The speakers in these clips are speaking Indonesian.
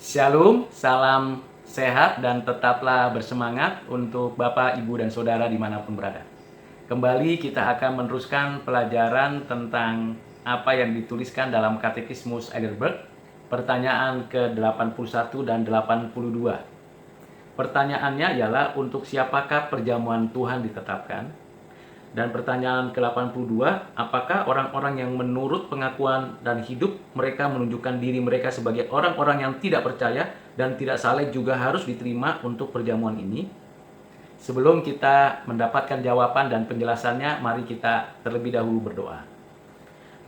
Shalom, salam sehat dan tetaplah bersemangat untuk Bapak, Ibu, dan Saudara dimanapun berada. Kembali kita akan meneruskan pelajaran tentang apa yang dituliskan dalam Katekismus Heidelberg, pertanyaan ke-81 dan 82. Pertanyaannya ialah untuk siapakah perjamuan Tuhan ditetapkan? Dan pertanyaan ke-82, apakah orang-orang yang menurut pengakuan dan hidup mereka menunjukkan diri mereka sebagai orang-orang yang tidak percaya dan tidak saleh juga harus diterima untuk perjamuan ini? Sebelum kita mendapatkan jawaban dan penjelasannya, mari kita terlebih dahulu berdoa.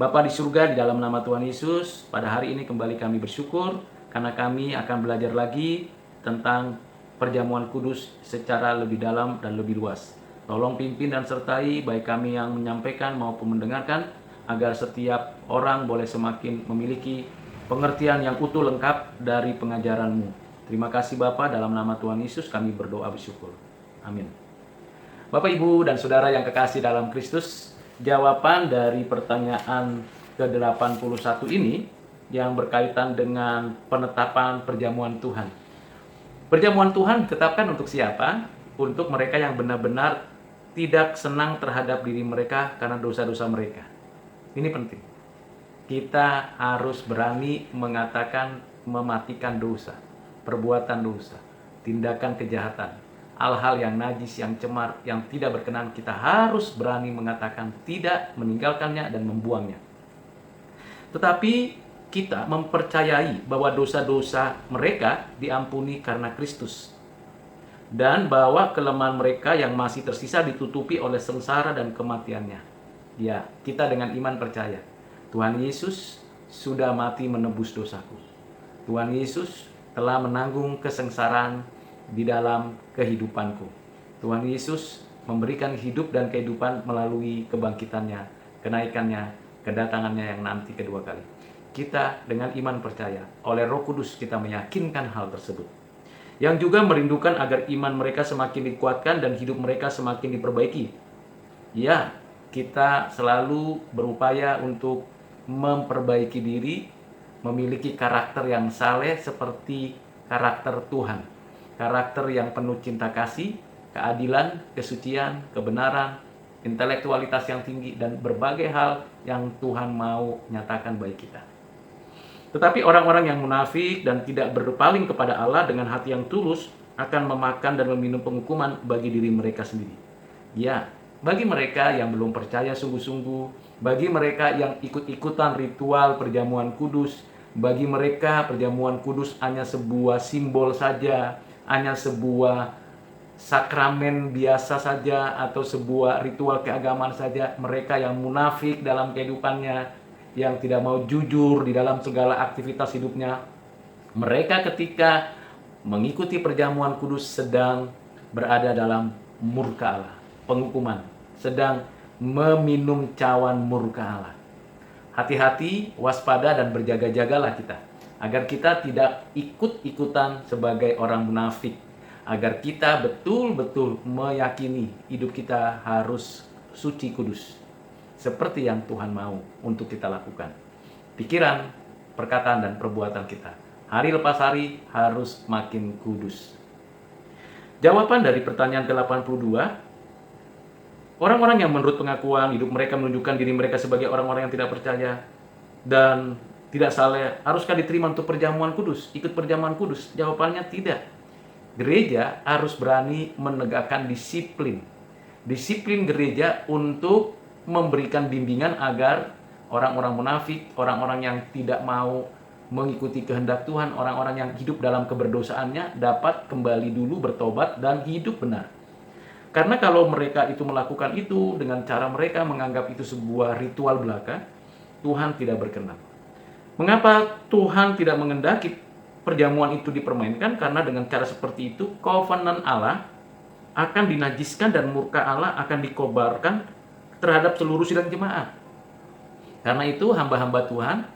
Bapa di surga, di dalam nama Tuhan Yesus, pada hari ini kembali kami bersyukur karena kami akan belajar lagi tentang perjamuan kudus secara lebih dalam dan lebih luas. Tolong pimpin dan sertai baik kami yang menyampaikan maupun mendengarkan, agar setiap orang boleh semakin memiliki pengertian yang utuh lengkap dari pengajaran-Mu. Terima kasih Bapa, dalam nama Tuhan Yesus kami berdoa bersyukur. Amin. Bapak, Ibu, dan Saudara yang kekasih dalam Kristus, jawaban dari pertanyaan ke-81 ini yang berkaitan dengan penetapan perjamuan Tuhan. Perjamuan Tuhan ditetapkan untuk siapa? Untuk mereka yang benar-benar tidak senang terhadap diri mereka karena dosa-dosa mereka. Ini penting. Kita harus berani mengatakan mematikan dosa, perbuatan dosa, tindakan kejahatan, hal-hal yang najis, yang cemar, yang tidak berkenan. Kita harus berani mengatakan tidak, meninggalkannya dan membuangnya. Tetapi kita mempercayai bahwa dosa-dosa mereka diampuni karena Kristus, dan bahwa kelemahan mereka yang masih tersisa ditutupi oleh sengsara dan kematiannya. Ya, kita dengan iman percaya Tuhan Yesus sudah mati menebus dosaku. Tuhan Yesus telah menanggung kesengsaraan di dalam kehidupanku. Tuhan Yesus memberikan hidup dan kehidupan melalui kebangkitannya, kenaikannya, kedatangannya yang nanti kedua kali. Kita dengan iman percaya, oleh Roh Kudus kita meyakinkan hal tersebut. Yang juga merindukan agar iman mereka semakin dikuatkan dan hidup mereka semakin diperbaiki. Ya, kita selalu berupaya untuk memperbaiki diri, memiliki karakter yang saleh seperti karakter Tuhan. Karakter yang penuh cinta kasih, keadilan, kesucian, kebenaran, intelektualitas yang tinggi, dan berbagai hal yang Tuhan mau nyatakan bagi kita. Tetapi orang-orang yang munafik dan tidak berpaling kepada Allah dengan hati yang tulus akan memakan dan meminum penghukuman bagi diri mereka sendiri. Ya, bagi mereka yang belum percaya sungguh-sungguh, bagi mereka yang ikut-ikutan ritual perjamuan kudus, bagi mereka perjamuan kudus hanya sebuah simbol saja, hanya sebuah sakramen biasa saja, atau sebuah ritual keagamaan saja. Mereka yang munafik dalam kehidupannya, yang tidak mau jujur di dalam segala aktivitas hidupnya, mereka ketika mengikuti perjamuan kudus sedang berada dalam murka Allah, penghukuman, sedang meminum cawan murka Allah. Hati-hati, waspada, dan berjaga-jagalah kita, agar kita tidak ikut-ikutan sebagai orang munafik, agar kita betul-betul meyakini hidup kita harus suci kudus, seperti yang Tuhan mau untuk kita lakukan. Pikiran, perkataan, dan perbuatan kita hari lepas hari harus makin kudus. Jawaban dari pertanyaan ke-82, orang-orang yang menurut pengakuan hidup mereka menunjukkan diri mereka sebagai orang-orang yang tidak percaya dan tidak saleh, haruskah diterima untuk perjamuan kudus, ikut perjamuan kudus? Jawabannya tidak. Gereja harus berani menegakkan disiplin. Disiplin gereja untuk memberikan bimbingan agar orang-orang munafik, orang-orang yang tidak mau mengikuti kehendak Tuhan, orang-orang yang hidup dalam keberdosaannya dapat kembali dulu bertobat dan hidup benar. Karena kalau mereka itu melakukan itu dengan cara mereka menganggap itu sebuah ritual belaka, Tuhan tidak berkenan. Mengapa Tuhan tidak mengendaki perjamuan itu dipermainkan? Karena dengan cara seperti itu, covenant Allah akan dinajiskan dan murka Allah akan dikobarkan terhadap seluruh sidang jemaat. Karena itu hamba-hamba Tuhan,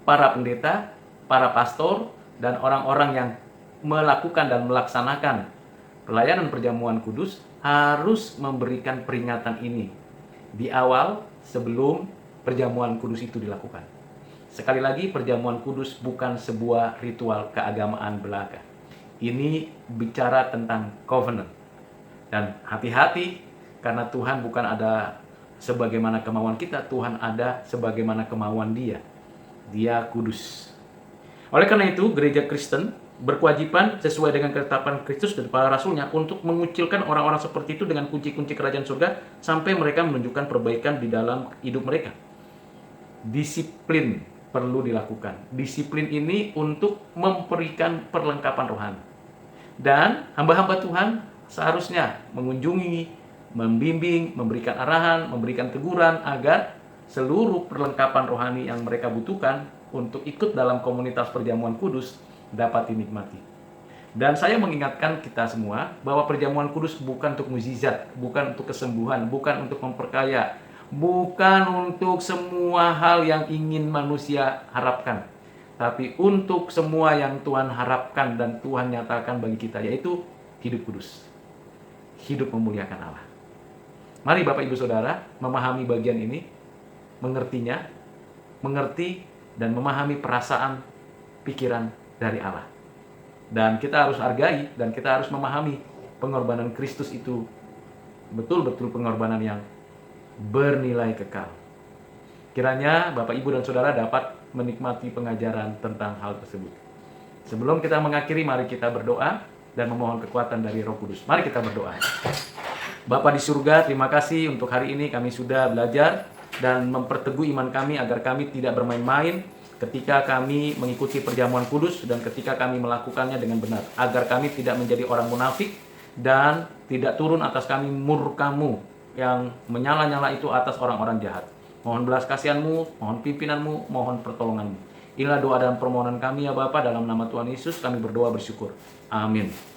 para pendeta, para pastor, dan orang-orang yang melakukan dan melaksanakan pelayanan perjamuan kudus harus memberikan peringatan ini di awal sebelum perjamuan kudus itu dilakukan. Sekali lagi, perjamuan kudus bukan sebuah ritual keagamaan belaka. Ini bicara tentang covenant. Dan hati-hati, karena Tuhan bukan ada sebagaimana kemauan kita, Tuhan ada sebagaimana kemauan Dia. Dia kudus. Oleh karena itu, gereja Kristen berkewajiban sesuai dengan ketetapan Kristus dan para rasulnya untuk mengucilkan orang-orang seperti itu dengan kunci-kunci kerajaan surga sampai mereka menunjukkan perbaikan di dalam hidup mereka. Disiplin perlu dilakukan. Disiplin ini untuk memberikan perlengkapan rohani. Dan hamba-hamba Tuhan seharusnya mengunjungi, membimbing, memberikan arahan, memberikan teguran agar seluruh perlengkapan rohani yang mereka butuhkan untuk ikut dalam komunitas perjamuan kudus dapat dinikmati. Dan saya mengingatkan kita semua bahwa perjamuan kudus bukan untuk mukjizat, bukan untuk kesembuhan, bukan untuk memperkaya, bukan untuk semua hal yang ingin manusia harapkan, tapi untuk semua yang Tuhan harapkan dan Tuhan nyatakan bagi kita, yaitu hidup kudus, hidup memuliakan Allah. Mari Bapak Ibu Saudara memahami bagian ini, mengertinya, mengerti dan memahami perasaan, pikiran dari Allah. Dan kita harus hargai dan kita harus memahami pengorbanan Kristus itu betul-betul pengorbanan yang bernilai kekal. Kiranya Bapak, Ibu, dan Saudara dapat menikmati pengajaran tentang hal tersebut. Sebelum kita mengakhiri, mari kita berdoa dan memohon kekuatan dari Roh Kudus. Mari kita berdoa. Bapa di surga, terima kasih untuk hari ini kami sudah belajar dan memperteguh iman kami agar kami tidak bermain-main ketika kami mengikuti perjamuan kudus dan ketika kami melakukannya dengan benar, agar kami tidak menjadi orang munafik dan tidak turun atas kami murka-Mu yang menyala-nyala itu atas orang-orang jahat. Mohon belas kasihan-Mu, mohon pimpinan-Mu, mohon pertolongan-Mu. Inilah doa dan permohonan kami ya Bapa, dalam nama Tuhan Yesus kami berdoa bersyukur. Amin.